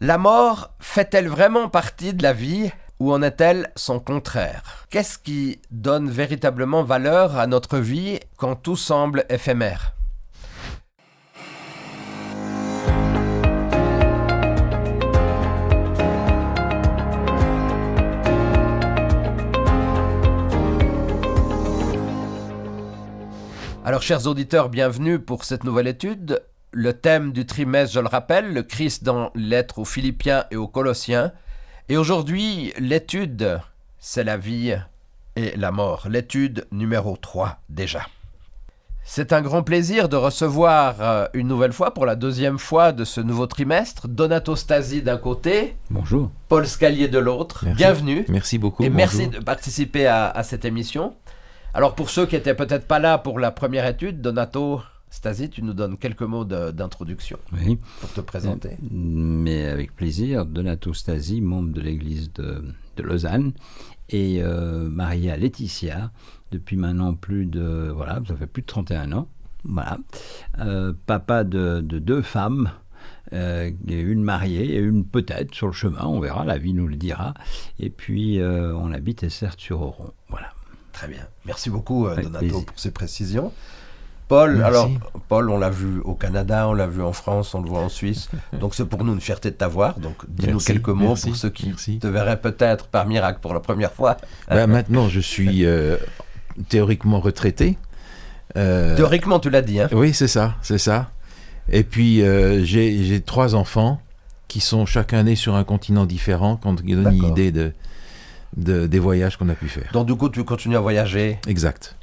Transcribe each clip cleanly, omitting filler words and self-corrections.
La mort fait-elle vraiment partie de la vie ou en est-elle son contraire? Qu'est-ce qui donne véritablement valeur à notre vie quand tout semble éphémère? Alors, chers auditeurs, bienvenue pour cette nouvelle étude. Le thème du trimestre, je le rappelle, le Christ dans les lettres aux Philippiens et aux Colossiens. Et aujourd'hui, l'étude, c'est la vie et la mort. L'étude numéro 3 déjà. C'est un grand plaisir de recevoir une nouvelle fois, pour la deuxième fois de ce nouveau trimestre, Donato Stasi d'un côté. Bonjour. Paul Scalier de l'autre. Merci. Bienvenue. Merci beaucoup. Et bonjour. merci de participer à cette émission. Alors pour ceux qui n'étaient peut-être pas là pour la première étude, Donato Stasi, tu nous donnes quelques mots d'introduction Oui. pour te présenter. Mais avec plaisir. Donato Stasi, membre de l'église de Lausanne, et marié à Laetitia depuis maintenant ça fait plus de 31 ans. Voilà. Papa de 2 femmes, une mariée et une peut-être sur le chemin, on verra, la vie nous le dira. Et puis on habite Essert-sur-Oron. Voilà. Très bien. Merci beaucoup, Donato, plaisir. pour ces précisions. Paul, Merci. alors, Paul, on l'a vu au Canada, on l'a vu en France, on le voit en Suisse. Donc, c'est pour nous une fierté de t'avoir. Donc, dis-nous Merci, quelques mots merci, pour ceux qui merci. te verraient peut-être par miracle pour la première fois. Maintenant, je suis théoriquement retraité. Théoriquement, tu l'as dit, hein? Oui, c'est ça. Et puis, j'ai 3 enfants qui sont chacun nés sur un continent différent, quand ils donnent une D'accord. idée des voyages qu'on a pu faire. Donc, du coup, tu continues à voyager. Exact.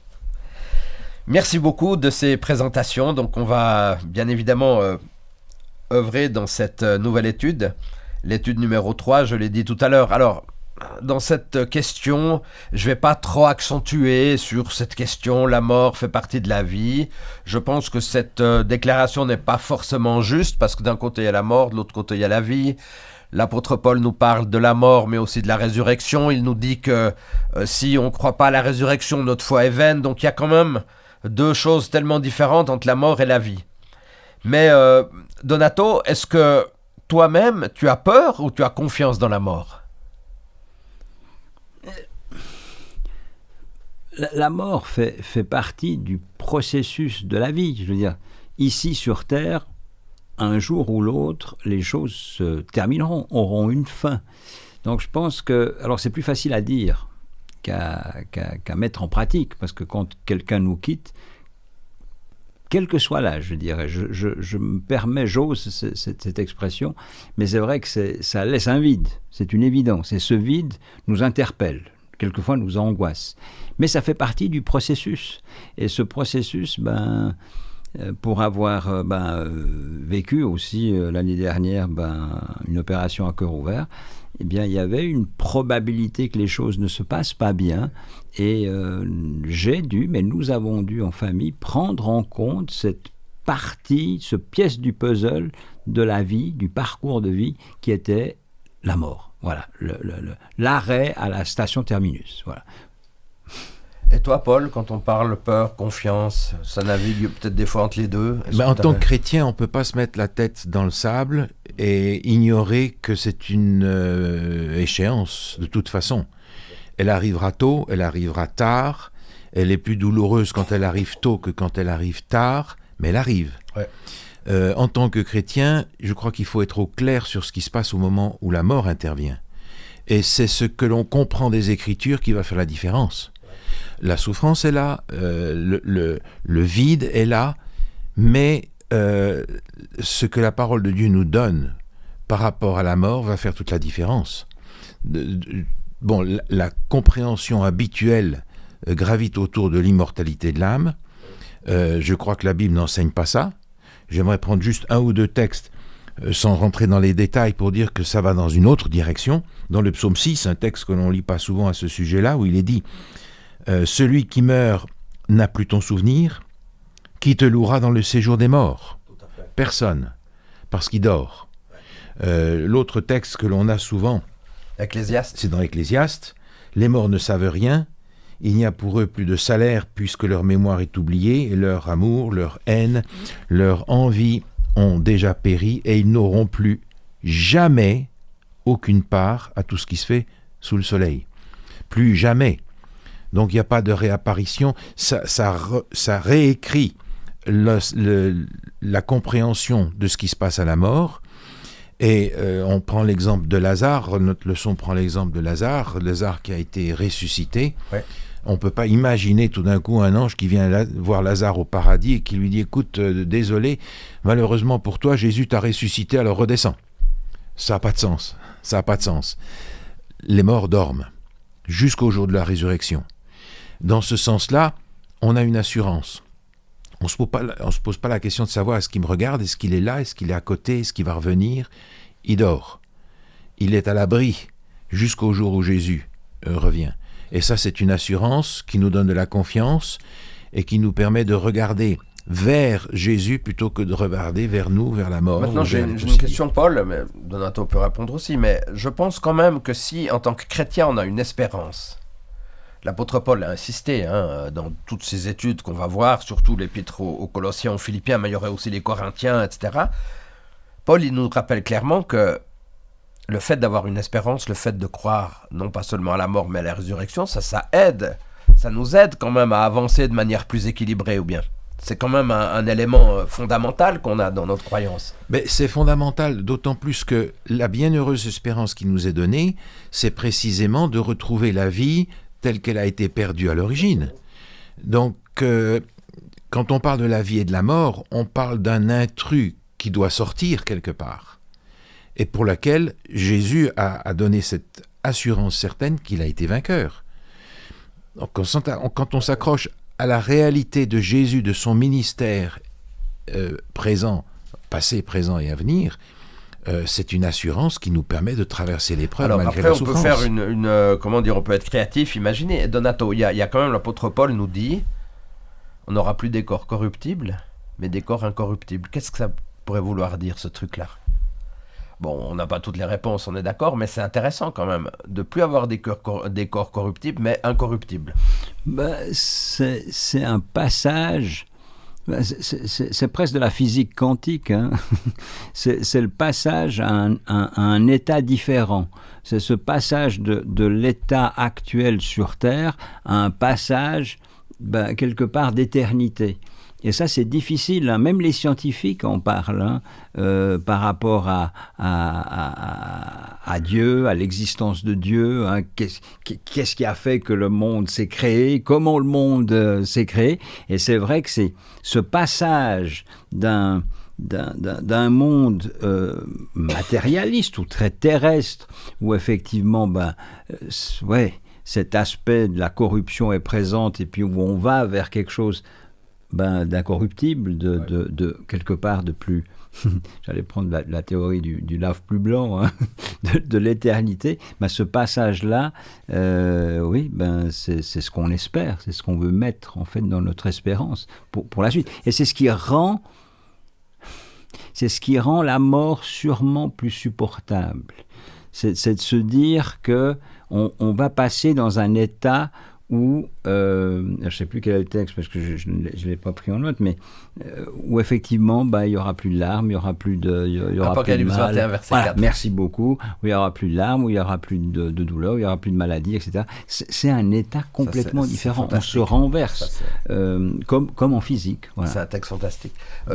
Merci beaucoup de ces présentations. Donc, on va bien évidemment œuvrer dans cette nouvelle étude, l'étude numéro 3, je l'ai dit tout à l'heure. Alors, dans cette question, je ne vais pas trop accentuer sur cette question, la mort fait partie de la vie. Je pense que cette déclaration n'est pas forcément juste, parce que d'un côté, il y a la mort, de l'autre côté, il y a la vie. L'apôtre Paul nous parle de la mort, mais aussi de la résurrection. Il nous dit que si on ne croit pas à la résurrection, notre foi est vaine. Donc, il y a quand même 2 choses tellement différentes entre la mort et la vie. Mais Donato, est-ce que toi-même, tu as peur ou tu as confiance dans la mort? La mort fait partie du processus de la vie. Je veux dire, ici sur Terre, un jour ou l'autre, les choses se termineront, auront une fin. Donc je pense que... Alors c'est plus facile à dire qu'à mettre en pratique, parce que quand quelqu'un nous quitte, quel que soit l'âge, je dirais, je me permets, j'ose cette expression, mais c'est vrai que ça laisse un vide, c'est une évidence, et ce vide nous interpelle, quelquefois nous angoisse, mais ça fait partie du processus, et ce processus, pour avoir vécu aussi l'année dernière une opération à cœur ouvert, eh bien, il y avait une probabilité que les choses ne se passent pas bien, et nous avons dû en famille prendre en compte cette partie, ce pièce du puzzle de la vie, du parcours de vie qui était la mort. Voilà, l'arrêt à la station terminus. Voilà. Et toi, Paul, quand on parle peur, confiance, ça navigue peut-être des fois entre les deux? En tant que chrétien, on ne peut pas se mettre la tête dans le sable et ignorer que c'est une échéance de toute façon. Elle arrivera tôt, elle arrivera tard, elle est plus douloureuse quand elle arrive tôt que quand elle arrive tard, mais elle arrive. Ouais. En tant que chrétien, je crois qu'il faut être au clair sur ce qui se passe au moment où la mort intervient. Et c'est ce que l'on comprend des Écritures qui va faire la différence. La souffrance est là, le vide est là, mais ce que la parole de Dieu nous donne par rapport à la mort va faire toute la différence. La compréhension habituelle gravite autour de l'immortalité de l'âme. Je crois que la Bible n'enseigne pas ça. J'aimerais prendre juste 1 ou 2 textes sans rentrer dans les détails pour dire que ça va dans une autre direction. Dans le psaume 6, un texte que l'on ne lit pas souvent à ce sujet-là, où il est dit « Celui qui meurt n'a plus ton souvenir, qui te louera dans le séjour des morts ?» Personne, parce qu'il dort. L'autre texte que l'on a souvent, Ecclésiaste. c'est dans Ecclésiaste, « Les morts ne savent rien, il n'y a pour eux plus de salaire puisque leur mémoire est oubliée, et leur amour, leur haine, leur envie ont déjà péri, et ils n'auront plus jamais aucune part à tout ce qui se fait sous le soleil. Plus jamais. Donc il n'y a pas de réapparition, ça réécrit la compréhension de ce qui se passe à la mort. Et on prend l'exemple de Lazare, notre leçon prend l'exemple de Lazare qui a été ressuscité. Ouais. On ne peut pas imaginer tout d'un coup un ange qui vient voir Lazare au paradis et qui lui dit « Écoute, désolé, malheureusement pour toi, Jésus t'a ressuscité, alors redescends. » Ça n'a pas de sens. Ça n'a pas de sens. Les morts dorment jusqu'au jour de la résurrection. Dans ce sens-là, on a une assurance. On ne se pose pas la question de savoir est-ce qu'il me regarde, est-ce qu'il est là, est-ce qu'il est à côté, est-ce qu'il va revenir. Il dort. Il est à l'abri jusqu'au jour où Jésus revient. Et ça, c'est une assurance qui nous donne de la confiance et qui nous permet de regarder vers Jésus plutôt que de regarder vers nous, vers la mort. Maintenant, j'ai une question, Paul, mais Donato peut répondre aussi, mais je pense quand même que si, en tant que chrétien, on a une espérance, l'apôtre Paul a insisté dans toutes ces études qu'on va voir, surtout l'épître aux Colossiens, aux Philippiens, mais il y aurait aussi les Corinthiens, etc. Paul, il nous rappelle clairement que le fait d'avoir une espérance, le fait de croire non pas seulement à la mort, mais à la résurrection, ça aide, ça nous aide quand même à avancer de manière plus équilibrée, ou bien c'est quand même un élément fondamental qu'on a dans notre croyance. Mais c'est fondamental, d'autant plus que la bienheureuse espérance qui nous est donnée, c'est précisément de retrouver la vie telle qu'elle a été perdue à l'origine. Donc, quand on parle de la vie et de la mort, on parle d'un intrus qui doit sortir quelque part, et pour laquelle Jésus a donné cette assurance certaine qu'il a été vainqueur. Donc, quand on s'accroche à la réalité de Jésus, de son ministère présent, passé, présent et à venir, c'est une assurance qui nous permet de traverser l'épreuve malgré la souffrance. Après, on peut faire comment dire, on peut être créatif. Imaginez, Donato, il y a quand même l'apôtre Paul nous dit, on n'aura plus des corps corruptibles, mais des corps incorruptibles. Qu'est-ce que ça pourrait vouloir dire, ce truc-là? Bon, on n'a pas toutes les réponses, on est d'accord, mais c'est intéressant quand même de plus avoir des corps corruptibles, mais incorruptibles. C'est un passage. C'est presque de la physique quantique. Hein. C'est le passage à un état différent. C'est ce passage de l'état actuel sur Terre à un passage, quelque part, d'éternité. Et ça, c'est difficile. Hein. Même les scientifiques en parlent par rapport à Dieu, à l'existence de Dieu. Hein. Qu'est-ce qui a fait que le monde s'est créé? Comment le monde s'est créé? Et c'est vrai que c'est ce passage d'un monde matérialiste ou très terrestre, où effectivement, cet aspect de la corruption est présent, et puis où on va vers quelque chose d'incorruptible, de quelque part de plus... J'allais prendre la théorie du lave plus blanc, hein, de l'éternité. Ce passage-là, c'est ce qu'on espère, c'est ce qu'on veut mettre en fait dans notre espérance pour la suite. Et c'est ce qui rend la mort sûrement plus supportable. C'est de se dire que on va passer dans un état où, je ne sais plus quel est le texte parce que je ne l'ai pas pris en note, mais où effectivement il n'y aura plus de larmes, il n'y aura plus de Apocalypse 21, verset 4. Merci beaucoup. Où il n'y aura plus de larmes, où il n'y aura plus de douleur, où il n'y aura plus de maladie, etc. C'est un état complètement différent. On se renverse, comme en physique. Voilà. C'est un texte fantastique.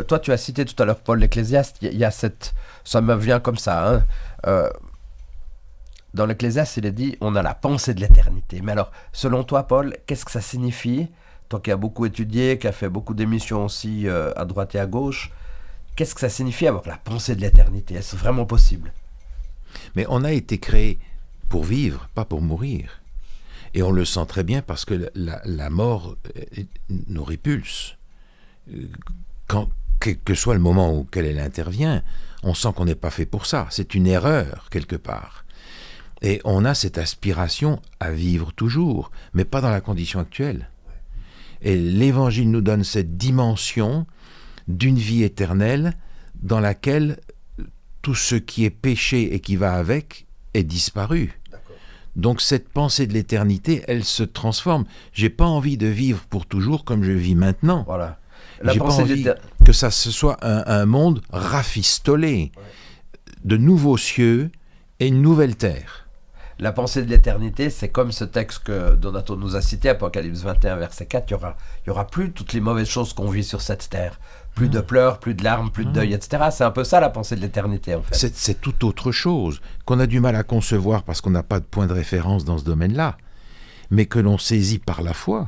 Toi, tu as cité tout à l'heure Paul l'Ecclésiaste. Il y a ça me vient comme ça, hein. Dans l'Ecclésiaste, il est dit, on a la pensée de l'éternité. Mais alors, selon toi, Paul, qu'est-ce que ça signifie? Toi qui as beaucoup étudié, qui as fait beaucoup d'émissions aussi à droite et à gauche, qu'est-ce que ça signifie avoir la pensée de l'éternité? Est-ce vraiment possible? Mais on a été créé pour vivre, pas pour mourir. Et on le sent très bien parce que la mort nous répulse. Quel que soit le moment auquel elle intervient, on sent qu'on n'est pas fait pour ça. C'est une erreur, quelque part. Et on a cette aspiration à vivre toujours, mais pas dans la condition actuelle. Et l'Évangile nous donne cette dimension d'une vie éternelle dans laquelle tout ce qui est péché et qui va avec est disparu. D'accord. Donc cette pensée de l'éternité, elle se transforme. J'ai pas envie de vivre pour toujours comme je vis maintenant. Voilà. J'ai pas envie que ça ce soit un monde rafistolé. Ouais. de nouveaux cieux et une nouvelle terre. La pensée de l'éternité, c'est comme ce texte que Donato nous a cité, Apocalypse 21, verset 4, il y aura plus toutes les mauvaises choses qu'on vit sur cette terre. Plus de pleurs, plus de larmes, plus de deuil, etc. C'est un peu ça la pensée de l'éternité, en fait. C'est tout autre chose, qu'on a du mal à concevoir parce qu'on n'a pas de point de référence dans ce domaine-là, mais que l'on saisit par la foi.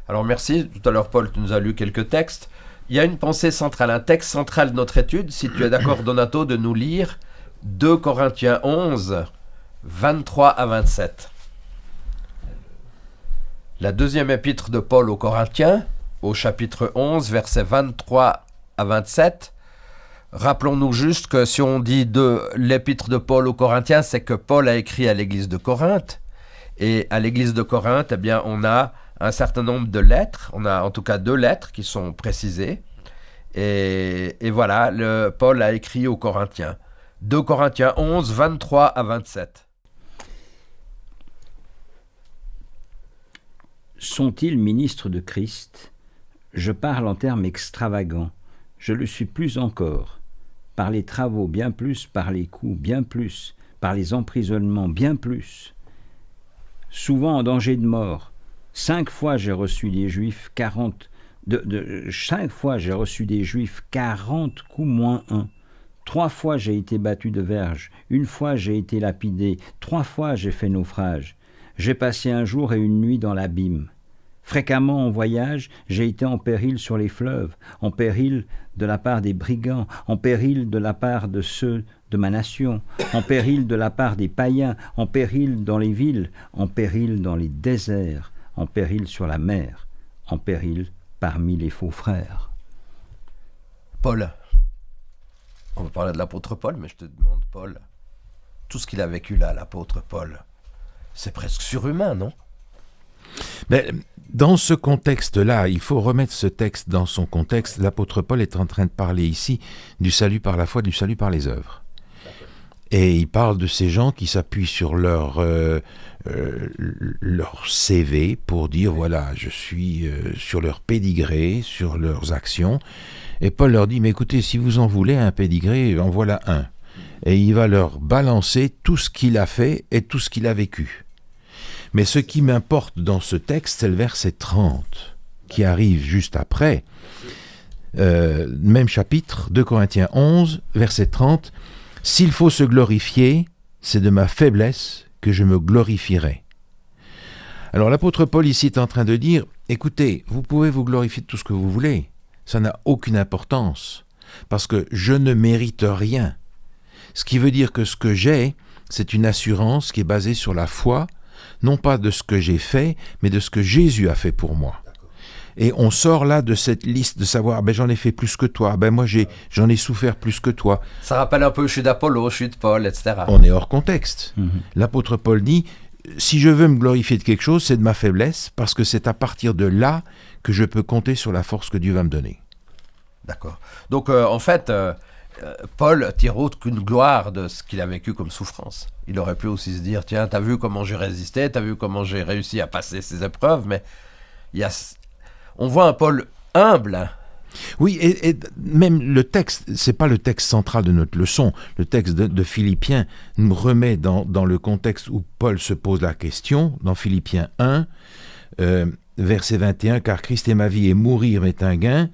Alors merci, tout à l'heure Paul, tu nous as lu quelques textes. Il y a une pensée centrale, un texte central de notre étude, si tu es d'accord Donato, de nous lire 2 Corinthiens 11, 23 à 27. La deuxième épître de Paul aux Corinthiens, au chapitre 11, versets 23 à 27. Rappelons-nous juste que si on dit de l'épître de Paul aux Corinthiens, c'est que Paul a écrit à l'église de Corinthe. Et à l'église de Corinthe, eh bien, on a un certain nombre de lettres. On a en tout cas 2 lettres qui sont précisées. Et voilà, Paul a écrit aux Corinthiens. 2 Corinthiens 11, 23 à 27. Sont-ils ministres de Christ ? Je parle en termes extravagants. Je le suis plus encore. Par les travaux, bien plus. Par les coups, bien plus. Par les emprisonnements, bien plus. Souvent en danger de mort. 5 fois j'ai reçu des Juifs 40. 5 fois j'ai reçu des Juifs 40 coups moins 1. 3 fois j'ai été battu de verge. 1 fois j'ai été lapidé. 3 fois j'ai fait naufrage. J'ai passé un jour et une nuit dans l'abîme. Fréquemment en voyage, j'ai été en péril sur les fleuves, en péril de la part des brigands, en péril de la part de ceux de ma nation, en péril de la part des païens, en péril dans les villes, en péril dans les déserts, en péril sur la mer, en péril parmi les faux frères. Paul, on va parler de l'apôtre Paul, mais je te demande, Paul, tout ce qu'il a vécu là, l'apôtre Paul, c'est presque surhumain, non ? Mais dans ce contexte-là, il faut remettre ce texte dans son contexte. L'apôtre Paul est en train de parler ici du salut par la foi, du salut par les œuvres. Et il parle de ces gens qui s'appuient sur leur CV pour dire, voilà, je suis sur leur pédigré, sur leurs actions. Et Paul leur dit, mais écoutez, si vous en voulez un pédigré, en voilà un. Et il va leur balancer tout ce qu'il a fait et tout ce qu'il a vécu. Mais ce qui m'importe dans ce texte, c'est le verset 30, qui arrive juste après. Même chapitre, 2 Corinthiens 11, verset 30. « S'il faut se glorifier, c'est de ma faiblesse que je me glorifierai. » Alors l'apôtre Paul ici est en train de dire, écoutez, vous pouvez vous glorifier de tout ce que vous voulez, ça n'a aucune importance, parce que je ne mérite rien. Ce qui veut dire que ce que j'ai, c'est une assurance qui est basée sur la foi, non pas de ce que j'ai fait, mais de ce que Jésus a fait pour moi. Et on sort là de cette liste de savoir, ben j'en ai fait plus que toi, ben moi j'en ai souffert plus que toi. Ça rappelle un peu, je suis d'Apollo, je suis de Paul, etc. On est hors contexte. L'apôtre Paul dit, si je veux me glorifier de quelque chose, c'est de ma faiblesse, parce que c'est à partir de là que je peux compter sur la force que Dieu va me donner. D'accord. Donc en fait, Paul tire aucune gloire de ce qu'il a vécu comme souffrance. Il aurait pu aussi se dire, tiens, t'as vu comment j'ai résisté, t'as vu comment j'ai réussi à passer ces épreuves, mais on voit un Paul humble. Oui, et même le texte, c'est pas le texte central de notre leçon. Le texte de Philippiens nous remet dans le contexte où Paul se pose la question, dans Philippiens 1, verset 21, « Car Christ est ma vie et mourir m'est un gain.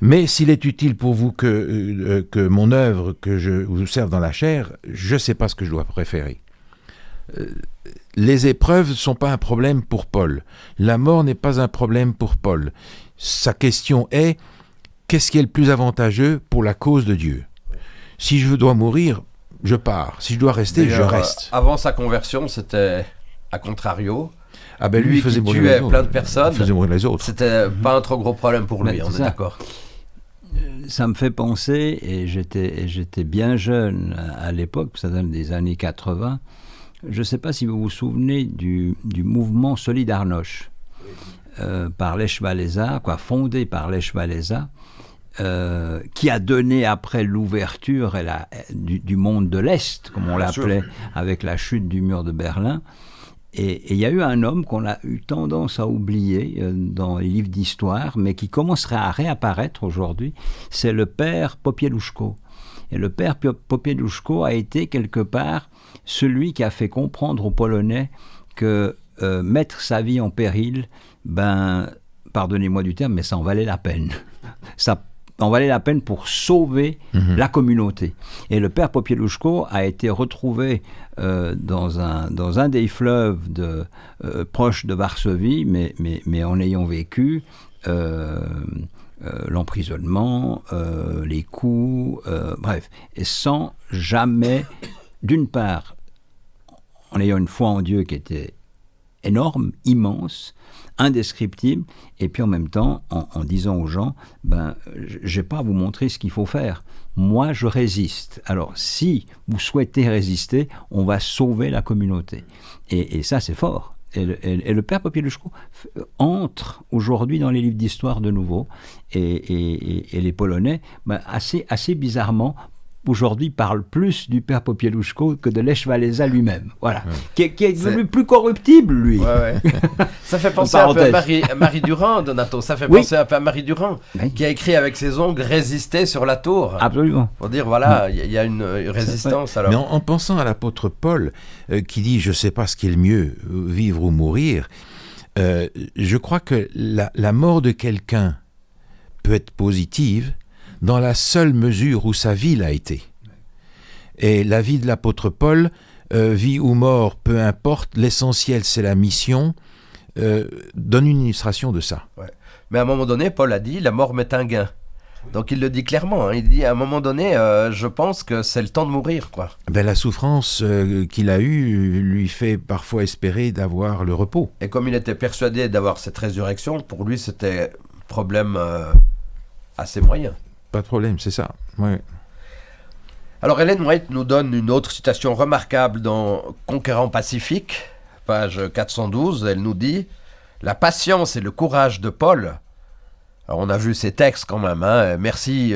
Mais s'il est utile pour vous que mon œuvre, que je vous serve dans la chair, je ne sais pas ce que je dois préférer. » Les épreuves ne sont pas un problème pour Paul. La mort n'est pas un problème pour Paul. Sa question est, qu'est-ce qui est le plus avantageux pour la cause de Dieu ? Si je dois mourir, je pars. Si je dois rester, d'ailleurs, je reste. Avant sa conversion, c'était à contrario. Ah ben lui, il faisait qui mourir tuait les plein autres. de personnes, Il faisait mourir les autres. c'était pas un trop gros problème pour lui, Ben, on c'est est ça. d'accord. Ça me fait penser, et j'étais bien jeune à l'époque, ça donne des années 80, je ne sais pas si vous vous souvenez du mouvement Solidarność, par Lech Walesa, fondé par Lech Walesa, qui a donné après l'ouverture du monde de l'Est, comme on l'appelait, avec la chute du mur de Berlin. Et il y a eu un homme qu'on a eu tendance à oublier dans les livres d'histoire, mais qui commencerait à réapparaître aujourd'hui, c'est le père Popieluszko. Et le père Popieluszko a été quelque part celui qui a fait comprendre aux Polonais que mettre sa vie en péril, pardonnez-moi du terme, mais ça en valait la peine. Ça en valait la peine pour sauver la communauté. Et le père Popieluszko a été retrouvé dans un des fleuves proche de Varsovie, mais en ayant vécu l'emprisonnement, les coups, bref, et sans jamais, d'une part, en ayant une foi en Dieu qui était énorme, immense, indescriptible, et puis en même temps, en disant aux gens, je n'ai pas à vous montrer ce qu'il faut faire. Moi, je résiste. Alors, si vous souhaitez résister, on va sauver la communauté. Et ça, c'est fort. Et le père Popieluszko entre aujourd'hui dans les livres d'histoire de nouveau, et les Polonais, assez bizarrement, aujourd'hui parlent plus du père Popieluszko que de Lech Walesa lui-même, voilà, qui est devenu plus corruptible, lui. Ouais. Ça fait penser un peu à Marie Durand, Donato, ça fait penser un peu à Marie Durand, qui a écrit avec ses ongles « Résister sur la tour ». Absolument. Pour dire, voilà, il y a une résistance. Alors. Mais en pensant à l'apôtre Paul, qui dit « Je ne sais pas ce qui est le mieux, vivre ou mourir », je crois que la mort de quelqu'un peut être positive dans la seule mesure où sa vie l'a été. Et la vie de l'apôtre Paul, vie ou mort, peu importe, l'essentiel c'est la mission, donne une illustration de ça. Ouais. Mais à un moment donné, Paul a dit, la mort m'est un gain. Donc il le dit clairement, il dit à un moment donné, je pense que c'est le temps de mourir, quoi. La souffrance qu'il a eue lui fait parfois espérer d'avoir le repos. Et comme il était persuadé d'avoir cette résurrection, pour lui c'était problème assez moyen. Pas de problème, c'est ça. Ouais. Alors Ellen White nous donne une autre citation remarquable dans Conquérant Pacifique, page 412. Elle nous dit « La patience et le courage de Paul ». Alors on a vu ces textes quand même. Hein. Merci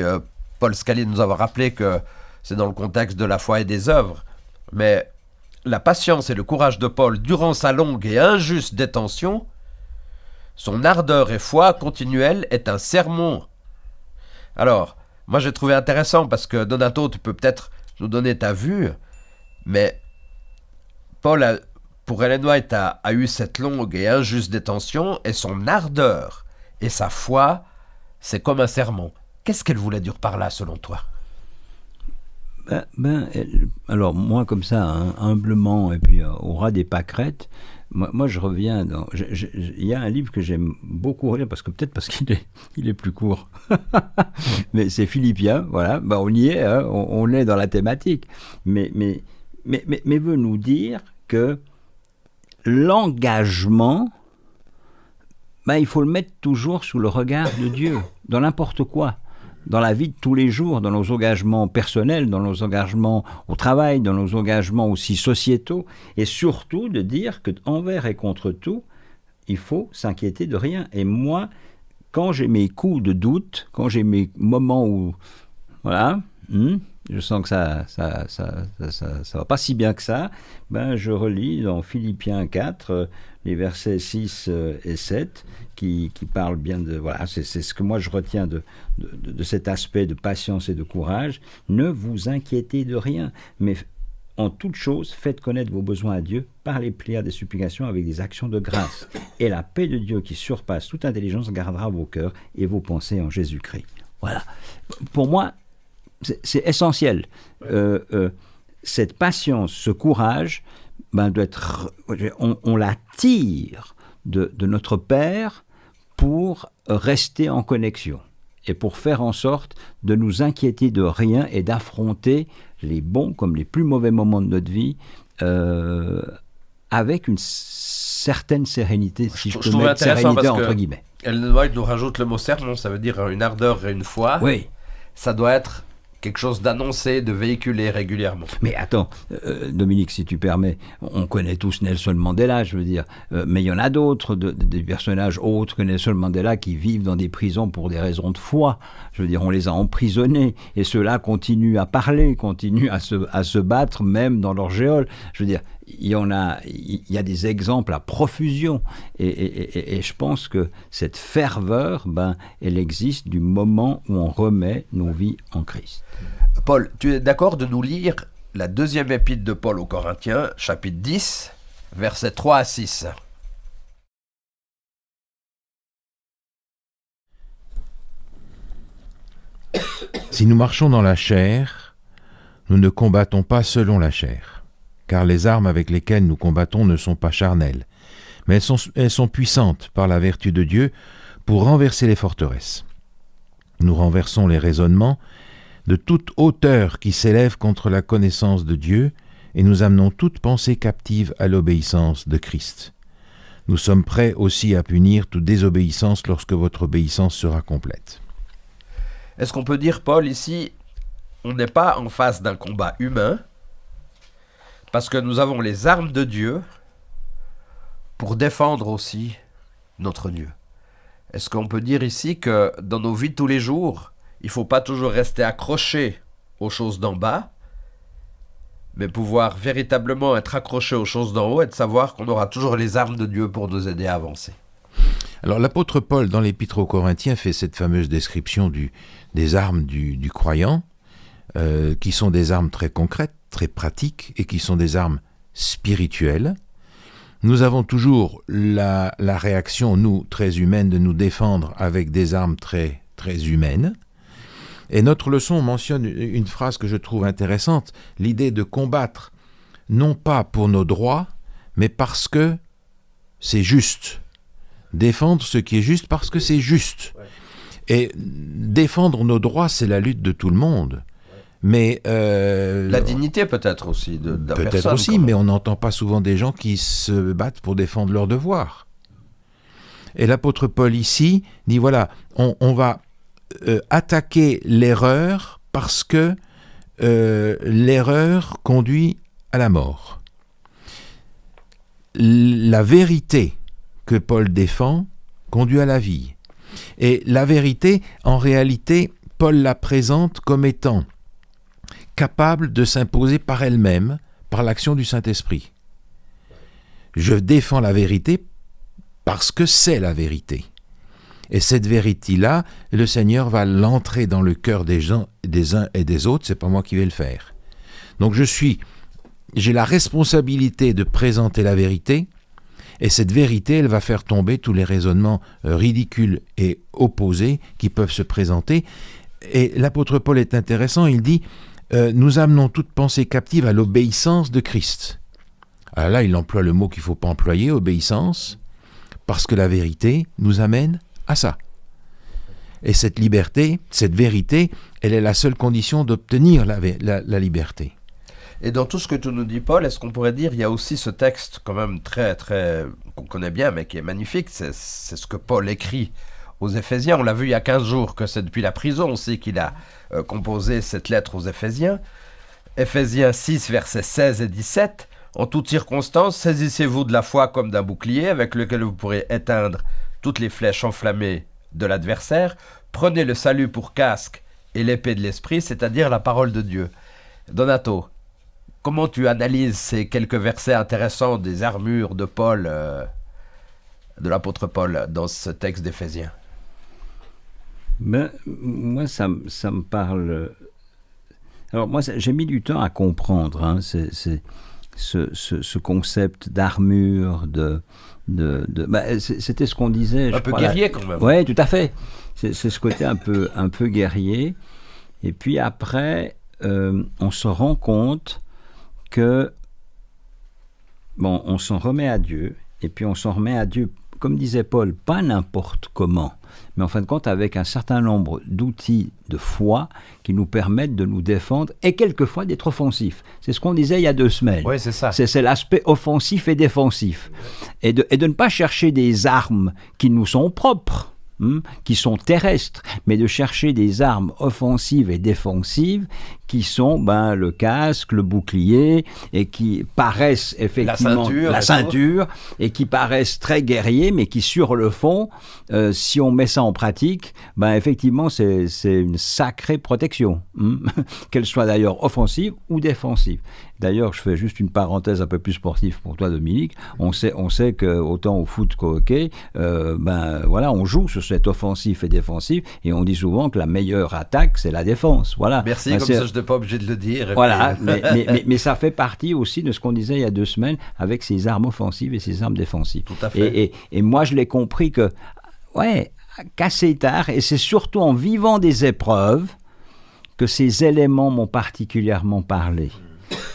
Paul Scali de nous avoir rappelé que c'est dans le contexte de la foi et des œuvres. Mais la patience et le courage de Paul durant sa longue et injuste détention, son ardeur et foi continuelle est un sermon. Alors, moi j'ai trouvé intéressant parce que Donato, tu peux peut-être nous donner ta vue, mais Paul, pour Ellen White, a eu cette longue et injuste détention, et son ardeur et sa foi, c'est comme un sermon. Qu'est-ce qu'elle voulait dire par là, selon toi ? Alors, moi, comme ça, hein, humblement, et puis au ras des pâquerettes, moi, je reviens dans... Il y a un livre que j'aime beaucoup relire, parce qu'il est plus court. Mais c'est Philippiens, voilà. On y est, hein, on est dans la thématique. Mais veut nous dire que l'engagement, il faut le mettre toujours sous le regard de Dieu, dans n'importe quoi. Dans la vie de tous les jours, dans nos engagements personnels, dans nos engagements au travail, dans nos engagements aussi sociétaux, et surtout de dire qu'envers et contre tout, il faut s'inquiéter de rien. Et moi, quand j'ai mes coups de doute, quand j'ai mes moments où, voilà, je sens que ça va pas si bien que ça, je relis dans Philippiens 4, les versets 6 et 7, qui parlent bien de... Voilà, c'est ce que moi je retiens de cet aspect de patience et de courage. Ne vous inquiétez de rien, mais en toute chose, faites connaître vos besoins à Dieu par les prières des supplications avec des actions de grâce. Et la paix de Dieu qui surpasse toute intelligence gardera vos cœurs et vos pensées en Jésus-Christ. Voilà. Pour moi, c'est essentiel. Cette patience, ce courage, doit être, on la tire de notre Père pour rester en connexion et pour faire en sorte de nous inquiéter de rien et d'affronter les bons comme les plus mauvais moments de notre vie avec une certaine sérénité, si je peux mettre sérénité entre guillemets. Ellen White nous rajoute le mot sermon, ça veut dire une ardeur et une foi. Oui. Ça doit être quelque chose d'annoncé, de véhiculé régulièrement. Mais attends, Dominique, si tu permets, on connaît tous Nelson Mandela, je veux dire, mais il y en a d'autres, des personnages autres que Nelson Mandela qui vivent dans des prisons pour des raisons de foi. Je veux dire, on les a emprisonnés, et ceux-là continuent à parler, continuent à se battre, même dans leur géole. Je veux dire, il y a des exemples à profusion, et je pense que cette ferveur, elle existe du moment où on remet nos vies en Christ. Paul, tu es d'accord de nous lire la deuxième épître de Paul aux Corinthiens, chapitre 10, versets 3 à 6. Si nous marchons dans la chair, nous ne combattons pas selon la chair, car les armes avec lesquelles nous combattons ne sont pas charnelles, mais elles sont puissantes par la vertu de Dieu pour renverser les forteresses. Nous renversons les raisonnements de toute hauteur qui s'élève contre la connaissance de Dieu, et nous amenons toute pensée captive à l'obéissance de Christ. Nous sommes prêts aussi à punir toute désobéissance lorsque votre obéissance sera complète. Est-ce qu'on peut dire, Paul, ici, on n'est pas en face d'un combat humain, parce que nous avons les armes de Dieu pour défendre aussi notre Dieu. Est-ce qu'on peut dire ici que dans nos vies de tous les jours, il ne faut pas toujours rester accroché aux choses d'en bas, mais pouvoir véritablement être accroché aux choses d'en haut et de savoir qu'on aura toujours les armes de Dieu pour nous aider à avancer? Alors l'apôtre Paul, dans l'Épître aux Corinthiens, fait cette fameuse description des armes du croyant, qui sont des armes très concrètes, très pratiques, et qui sont des armes spirituelles. Nous avons toujours la réaction, nous, très humaine, de nous défendre avec des armes très, très humaines. Et notre leçon mentionne une phrase que je trouve intéressante, l'idée de combattre, non pas pour nos droits, mais parce que c'est juste. Défendre ce qui est juste parce que c'est juste. Et défendre nos droits, c'est la lutte de tout le monde. Mais la dignité peut-être aussi de la personne. Peut-être aussi, mais on n'entend pas souvent des gens qui se battent pour défendre leurs devoirs. Et l'apôtre Paul ici dit, voilà, on va attaquer l'erreur parce que l'erreur conduit à la mort. La vérité que Paul défend conduit à la vie. Et la vérité, en réalité, Paul la présente comme étant capable de s'imposer par elle-même, par l'action du Saint-Esprit. Je défends la vérité parce que c'est la vérité. Et cette vérité-là, le Seigneur va l'entrer dans le cœur des uns et des autres, c'est pas moi qui vais le faire. Donc j'ai la responsabilité de présenter la vérité, et cette vérité, elle va faire tomber tous les raisonnements ridicules et opposés qui peuvent se présenter. Et l'apôtre Paul est intéressant, il dit nous amenons toute pensée captive à l'obéissance de Christ. Alors là, il emploie le mot qu'il ne faut pas employer, obéissance, parce que la vérité nous amène à ça. Et cette liberté, cette vérité, elle est la seule condition d'obtenir la liberté. Et dans tout ce que tu nous dis, Paul, est-ce qu'on pourrait dire, il y a aussi ce texte quand même très, très, qu'on connaît bien, mais qui est magnifique, c'est ce que Paul écrit aux Éphésiens. On l'a vu il y a 15 jours que c'est depuis la prison aussi qu'il a composé cette lettre aux Éphésiens. Éphésiens 6, versets 16 et 17. En toutes circonstances, saisissez-vous de la foi comme d'un bouclier avec lequel vous pourrez éteindre toutes les flèches enflammées de l'adversaire. Prenez le salut pour casque et l'épée de l'esprit, c'est-à-dire la parole de Dieu. Donato, comment tu analyses ces quelques versets intéressants des armures de Paul, de l'apôtre Paul, dans ce texte d'Éphésiens? Moi, ça me parle. Alors, moi, j'ai mis du temps à comprendre ce concept d'armure, c'était ce qu'on disait. Un peu guerrier, quand même. Oui, tout à fait. C'est ce côté un peu guerrier. Et puis après, on se rend compte que, on s'en remet à Dieu, et puis on s'en remet à Dieu, comme disait Paul, pas n'importe comment, mais en fin de compte avec un certain nombre d'outils de foi qui nous permettent de nous défendre et quelquefois d'être offensifs. C'est ce qu'on disait il y a 2 semaines. Oui, c'est ça. C'est l'aspect offensif et défensif. Et de ne pas chercher des armes qui nous sont propres, qui sont terrestres, mais de chercher des armes offensives et défensives qui sont le casque, le bouclier, et qui paraissent effectivement la ceinture et qui paraissent très guerriers, mais qui sur le fond, si on met ça en pratique, effectivement c'est une sacrée protection, qu'elle soit d'ailleurs offensive ou défensive. D'ailleurs, je fais juste une parenthèse un peu plus sportive pour toi, Dominique. On sait que autant au foot qu'au hockey, on joue sur cette offensif et défensif, et on dit souvent que la meilleure attaque, c'est la défense. Voilà. Merci, comme ça je te n'es pas obligé de le dire. Et Voilà, puis- mais ça fait partie aussi de ce qu'on disait il y a 2 semaines avec ces armes offensives et ces armes défensives. Tout à fait. Et moi, je l'ai compris que, qu'assez tard, et c'est surtout en vivant des épreuves que ces éléments m'ont particulièrement parlé.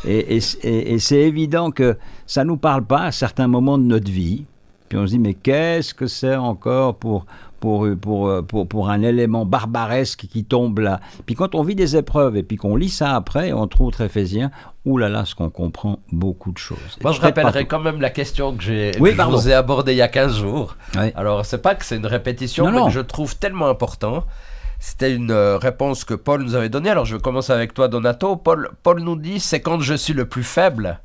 Et c'est évident que ça ne nous parle pas à certains moments de notre vie. Puis on se dit, mais qu'est-ce que c'est encore pour un élément barbaresque qui tombe là. Puis quand on vit des épreuves et puis qu'on lit ça après, entre autres Éphésiens, oulala, ce qu'on comprend beaucoup de choses. Moi, je Peut-être pas rappellerai tout. quand même la question que Oui, je pardon. vous ai abordée il y a 15 jours. Oui. Alors, c'est pas que c'est une répétition, Non, mais non. que je trouve tellement important. C'était une réponse que Paul nous avait donnée. Alors, je vais commencer avec toi, Donato. Paul nous dit, c'est quand je suis le plus faible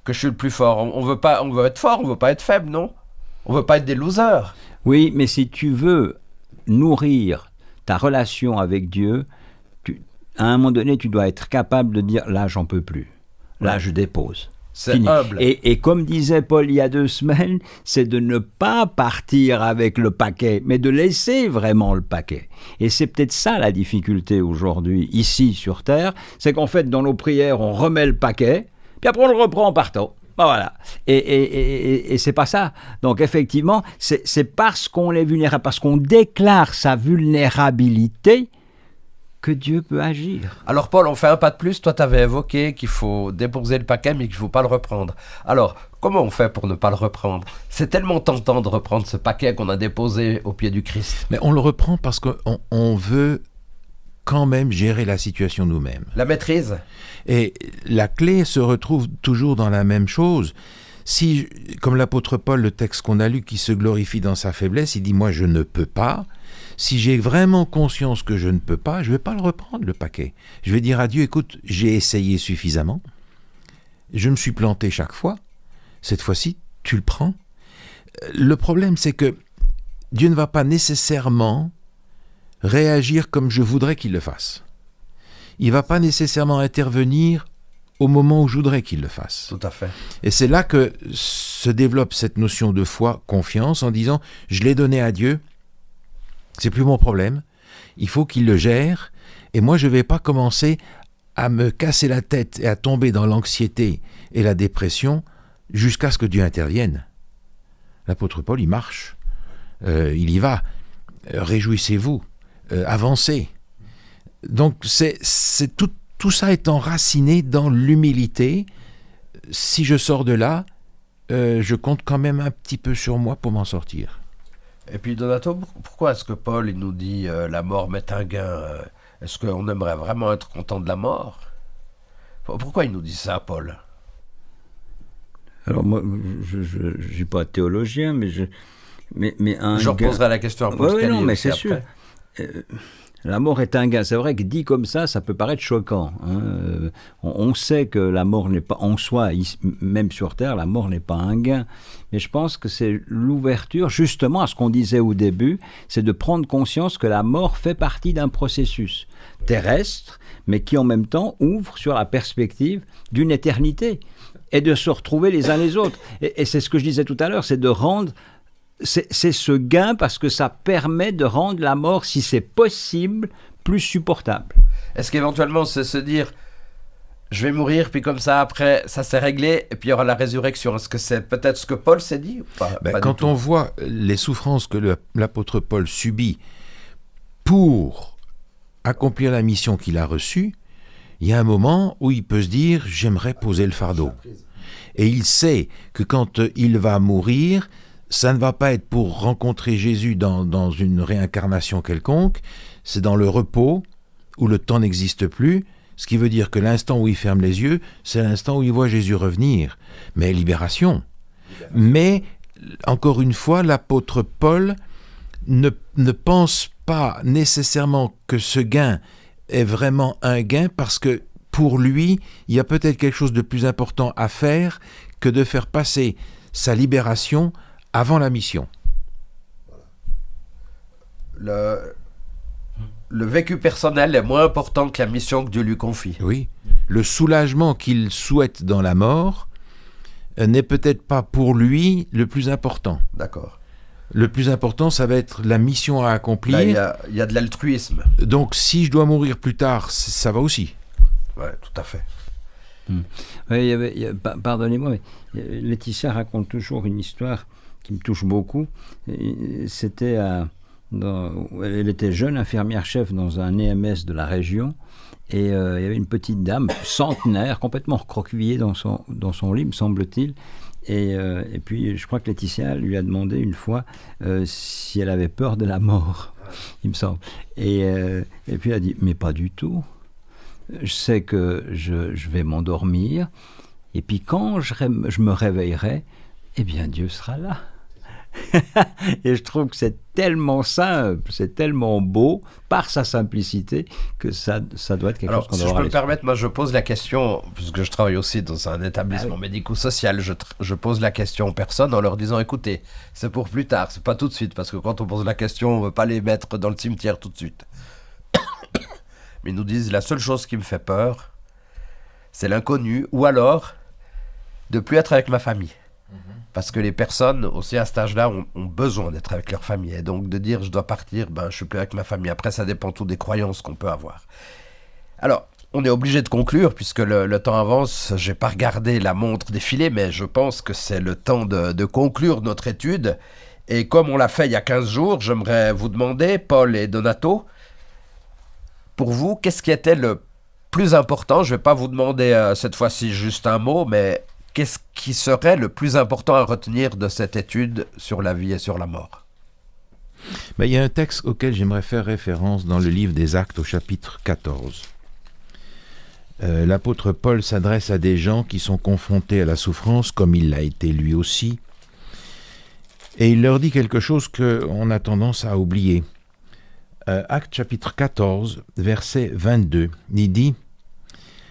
que je suis le plus fort. On veut être fort, on veut pas être faible, non? On veut pas être des losers. Oui, mais si tu veux nourrir ta relation avec Dieu, à un moment donné, tu dois être capable de dire, là, j'en peux plus. Là, je dépose. C'est Fini. humble. Et comme disait Paul il y a 2 semaines, c'est de ne pas partir avec le paquet, mais de laisser vraiment le paquet. Et c'est peut-être ça la difficulté aujourd'hui, ici sur Terre, c'est qu'en fait, dans nos prières, on remet le paquet, puis après on le reprend en partant. Ben voilà. Et c'est pas ça. Donc effectivement, c'est parce qu'on est vulnérable, parce qu'on déclare sa vulnérabilité, que Dieu peut agir. Alors Paul, on fait un pas de plus. Toi, tu avais évoqué qu'il faut déposer le paquet, mais qu'il ne faut pas le reprendre. Alors, comment on fait pour ne pas le reprendre? C'est tellement tentant de reprendre ce paquet qu'on a déposé au pied du Christ. Mais on le reprend parce qu'on veut quand même gérer la situation nous-mêmes. La maîtrise? Et la clé se retrouve toujours dans la même chose. Si, comme l'apôtre Paul, le texte qu'on a lu, qui se glorifie dans sa faiblesse, il dit « moi je ne peux pas », si j'ai vraiment conscience que je ne peux pas, je ne vais pas le reprendre, le paquet. Je vais dire à Dieu, écoute, j'ai essayé suffisamment, je me suis planté chaque fois, cette fois-ci, tu le prends. Le problème, c'est que Dieu ne va pas nécessairement réagir comme je voudrais qu'il le fasse. Il ne va pas nécessairement intervenir au moment où je voudrais qu'il le fasse. Tout à fait. Et c'est là que se développe cette notion de foi, confiance, en disant, je l'ai donné à Dieu, c'est plus mon problème, il faut qu'il le gère, et moi je ne vais pas commencer à me casser la tête et à tomber dans l'anxiété et la dépression jusqu'à ce que Dieu intervienne. L'apôtre Paul, il marche, il y va, réjouissez-vous, avancez. Donc c'est tout ça est enraciné dans l'humilité. Si je sors de là, je compte quand même un petit peu sur moi pour m'en sortir. Et puis Donato, pourquoi est-ce que Paul il nous dit la mort m'est un gain? Est-ce qu'on aimerait vraiment être content de la mort? Pourquoi il nous dit ça, Paul? Alors moi, je ne suis pas théologien, mais un Je gain... reposerai la question à Paul Oui, Scali non, mais aussi c'est après. sûr. La mort est un gain. C'est vrai que dit comme ça peut paraître choquant. Hein. On sait que la mort n'est pas en soi, même sur Terre, la mort n'est pas un gain. Mais je pense que c'est l'ouverture, justement, à ce qu'on disait au début, c'est de prendre conscience que la mort fait partie d'un processus terrestre, mais qui en même temps ouvre sur la perspective d'une éternité et de se retrouver les uns les autres. Et c'est ce que je disais tout à l'heure, c'est de rendre... C'est ce gain parce que ça permet de rendre la mort, si c'est possible, plus supportable. Est-ce qu'éventuellement c'est se dire je vais mourir, puis comme ça après ça s'est réglé, et puis il y aura la résurrection? Est-ce que c'est peut-être ce que Paul s'est dit ou pas? Pas quand du tout. on voit les souffrances que l'apôtre Paul subit pour accomplir la mission qu'il a reçue, il y a un moment où il peut se dire j'aimerais poser le fardeau. Et il sait que quand il va mourir, ça ne va pas être pour rencontrer Jésus dans une réincarnation quelconque, c'est dans le repos où le temps n'existe plus, ce qui veut dire que l'instant où il ferme les yeux, c'est l'instant où il voit Jésus revenir. Mais libération. Mais, encore une fois, l'apôtre Paul ne pense pas nécessairement que ce gain est vraiment un gain, parce que pour lui, il y a peut-être quelque chose de plus important à faire que de faire passer sa libération avant la mission. Le vécu personnel est moins important que la mission que Dieu lui confie. Oui. Le soulagement qu'il souhaite dans la mort n'est peut-être pas pour lui le plus important. D'accord. Le plus important, ça va être la mission à accomplir. Là, il y a de l'altruisme. Donc, si je dois mourir plus tard, ça va aussi. Ouais, tout à fait. Oui, pardonnez-moi, mais Laetitia raconte toujours une histoire qui me touche beaucoup. C'était elle était jeune infirmière-chef dans un EMS de la région, et il y avait une petite dame centenaire, complètement recroquevillée dans son lit, me semble-t-il. Et puis, je crois que Laetitia lui a demandé une fois si elle avait peur de la mort, il me semble. Et puis, elle a dit, mais pas du tout. Je sais que je vais m'endormir, et puis quand je me réveillerai, eh bien Dieu sera là. Et je trouve que c'est tellement simple, c'est tellement beau, par sa simplicité, que ça doit être quelque chose qu'on doit avoir. Si je peux me permettre, moi je pose la question, puisque je travaille aussi dans un établissement médico-social, je pose la question aux personnes en leur disant, écoutez, c'est pour plus tard, c'est pas tout de suite, parce que quand on pose la question, on veut pas les mettre dans le cimetière tout de suite. Mais ils nous disent, la seule chose qui me fait peur, c'est l'inconnu, ou alors de plus être avec ma famille. Parce que les personnes, aussi à cet âge-là, ont besoin d'être avec leur famille. Et donc de dire, je dois partir, je ne suis plus avec ma famille. Après, ça dépend tout des croyances qu'on peut avoir. Alors, on est obligé de conclure, puisque le temps avance. Je n'ai pas regardé la montre défiler, mais je pense que c'est le temps de conclure notre étude. Et comme on l'a fait il y a 15 jours, j'aimerais vous demander, Paul et Donato, pour vous, qu'est-ce qui était le plus important? Je ne vais pas vous demander cette fois-ci juste un mot, mais qu'est-ce qui serait le plus important à retenir de cette étude sur la vie et sur la mort? Il y a un texte auquel j'aimerais faire référence dans le livre des Actes au chapitre 14. L'apôtre Paul s'adresse à des gens qui sont confrontés à la souffrance, comme il l'a été lui aussi, et il leur dit quelque chose qu'on a tendance à oublier. Actes chapitre 14, verset 22, il dit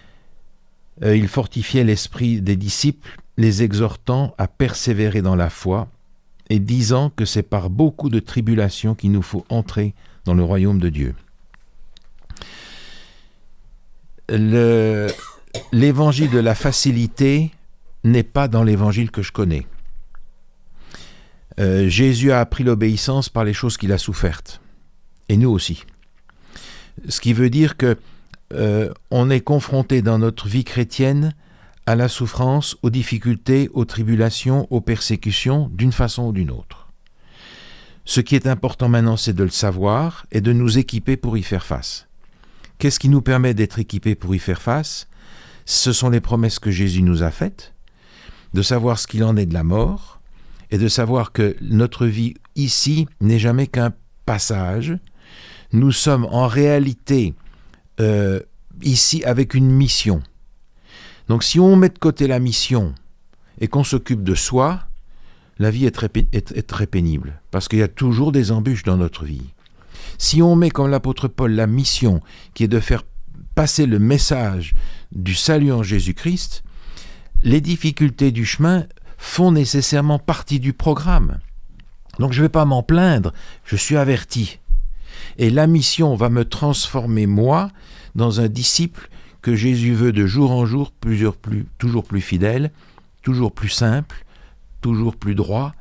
« Il fortifiait l'esprit des disciples, les exhortant à persévérer dans la foi, et disant que c'est par beaucoup de tribulations qu'il nous faut entrer dans le royaume de Dieu. » L'évangile de la facilité n'est pas dans l'évangile que je connais. Jésus a appris l'obéissance par les choses qu'il a souffertes. Et nous aussi. Ce qui veut dire que on est confronté dans notre vie chrétienne à la souffrance, aux difficultés, aux tribulations, aux persécutions, d'une façon ou d'une autre. Ce qui est important maintenant, c'est de le savoir et de nous équiper pour y faire face. Qu'est-ce qui nous permet d'être équipés pour y faire face? Ce sont les promesses que Jésus nous a faites, de savoir ce qu'il en est de la mort, et de savoir que notre vie ici n'est jamais qu'un passage. Nous sommes en réalité ici avec une mission. Donc si on met de côté la mission et qu'on s'occupe de soi, la vie est très pénible, parce qu'il y a toujours des embûches dans notre vie. Si on met, comme l'apôtre Paul, la mission qui est de faire passer le message du salut en Jésus-Christ, les difficultés du chemin font nécessairement partie du programme. Donc je ne vais pas m'en plaindre, je suis averti. Et la mission va me transformer, moi, dans un disciple que Jésus veut de jour en jour, toujours plus fidèle, toujours plus simple, toujours plus droit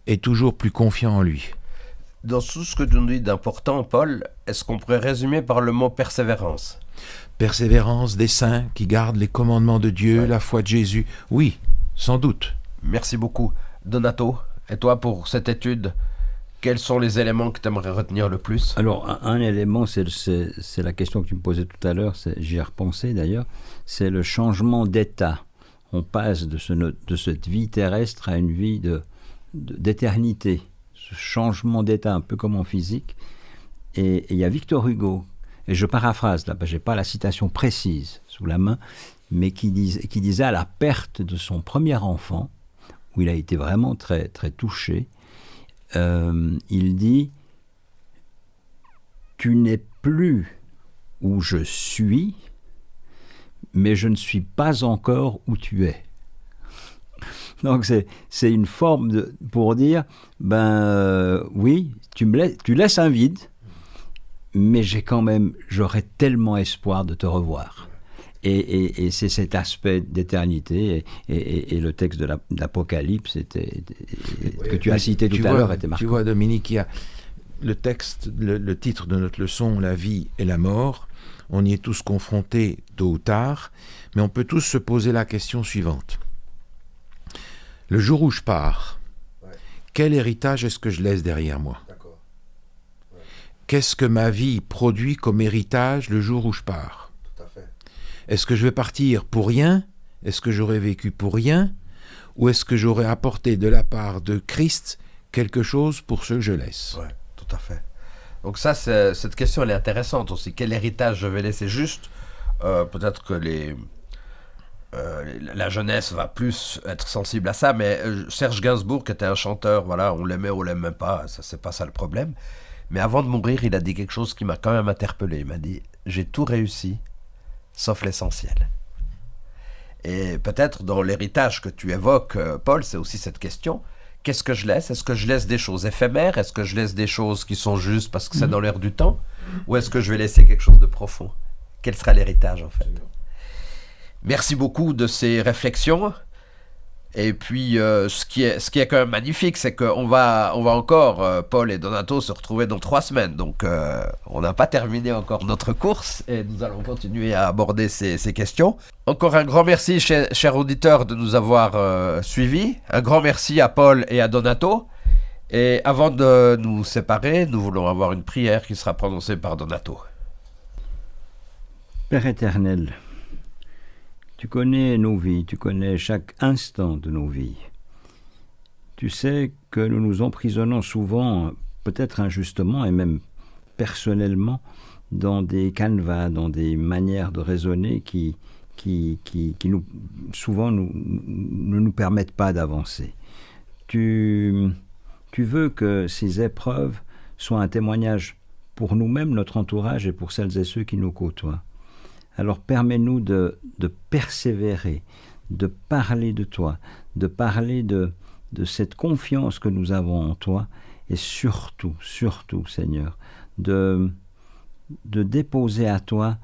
et toujours plus confiant en lui. Dans tout ce que tu nous dis d'important, Paul, est-ce qu'on pourrait résumer par le mot persévérance? Persévérance des saints qui gardent les commandements de Dieu, la foi de Jésus. Oui, sans doute. Merci beaucoup. Donato, et toi pour cette étude, quels sont les éléments que tu aimerais retenir le plus? Alors, un élément, c'est la question que tu me posais tout à l'heure, j'y ai repensé d'ailleurs, c'est le changement d'état. On passe de cette vie terrestre à une vie d'éternité. Ce changement d'état, un peu comme en physique. Et il y a Victor Hugo, et je paraphrase là, je n'ai pas la citation précise sous la main, mais qui disait à la perte de son premier enfant, où il a été vraiment très, très touché, il dit « Tu n'es plus où je suis, mais je ne suis pas encore où tu es. » Donc c'est une forme pour dire oui, tu laisses un vide, mais j'aurai tellement espoir de te revoir. Et c'est cet aspect d'éternité, et le texte de l'Apocalypse que tu as cité tout à l'heure était marquant. Tu vois, Dominique, le texte, le titre de notre leçon, la vie et la mort, on y est tous confrontés tôt ou tard, mais on peut tous se poser la question suivante. Le jour où je pars, quel héritage est-ce que je laisse derrière moi ? Qu'est-ce que ma vie produit comme héritage le jour où je pars ? Tout à fait. Est-ce que je vais partir pour rien ? Est-ce que j'aurai vécu pour rien ? Ou est-ce que j'aurai apporté de la part de Christ quelque chose pour ce que je laisse ? Ouais, tout à fait. Donc ça, cette question, elle est intéressante aussi. Quel héritage je vais laisser juste peut-être que la jeunesse va plus être sensible à ça, mais Serge Gainsbourg, qui était un chanteur, voilà, on l'aimait ou on l'aimait pas, ça c'est pas ça le problème. Mais avant de mourir, il a dit quelque chose qui m'a quand même interpellé. Il m'a dit « J'ai tout réussi, sauf l'essentiel ». Et peut-être dans l'héritage que tu évoques, Paul, c'est aussi cette question. Qu'est-ce que je laisse ? Est-ce que je laisse des choses éphémères ? Est-ce que je laisse des choses qui sont justes parce que c'est dans l'air du temps ? Ou est-ce que je vais laisser quelque chose de profond ? Quel sera l'héritage, en fait ? Merci beaucoup de ces réflexions. Et puis, ce qui est quand même magnifique, c'est qu'on va encore, Paul et Donato, se retrouver dans 3 semaines. Donc, on n'a pas terminé encore notre course et nous allons continuer à aborder ces questions. Encore un grand merci, chers auditeurs, de nous avoir suivis. Un grand merci à Paul et à Donato. Et avant de nous séparer, nous voulons avoir une prière qui sera prononcée par Donato. Père éternel, tu connais nos vies, tu connais chaque instant de nos vies. Tu sais que nous nous emprisonnons souvent, peut-être injustement et même personnellement, dans des canevas, dans des manières de raisonner qui souvent ne nous permettent pas d'avancer. Tu veux que ces épreuves soient un témoignage pour nous-mêmes, notre entourage et pour celles et ceux qui nous côtoient. Alors permets-nous de persévérer, de parler de toi, de parler de cette confiance que nous avons en toi et surtout, Seigneur, de déposer à toi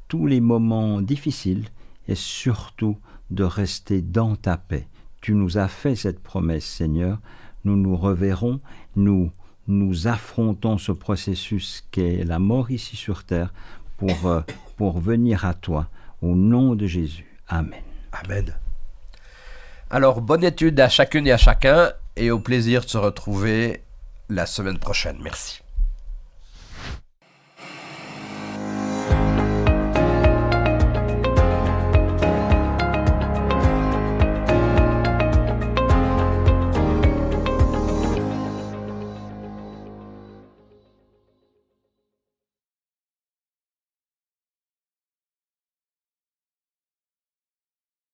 tous les moments difficiles et surtout de rester dans ta paix. Tu nous as fait cette promesse, Seigneur. Nous nous reverrons, nous affrontons ce processus qu'est la mort ici sur terre pour venir à toi, au nom de Jésus. Amen. Amen. Alors, bonne étude à chacune et à chacun, et au plaisir de se retrouver la semaine prochaine. Merci.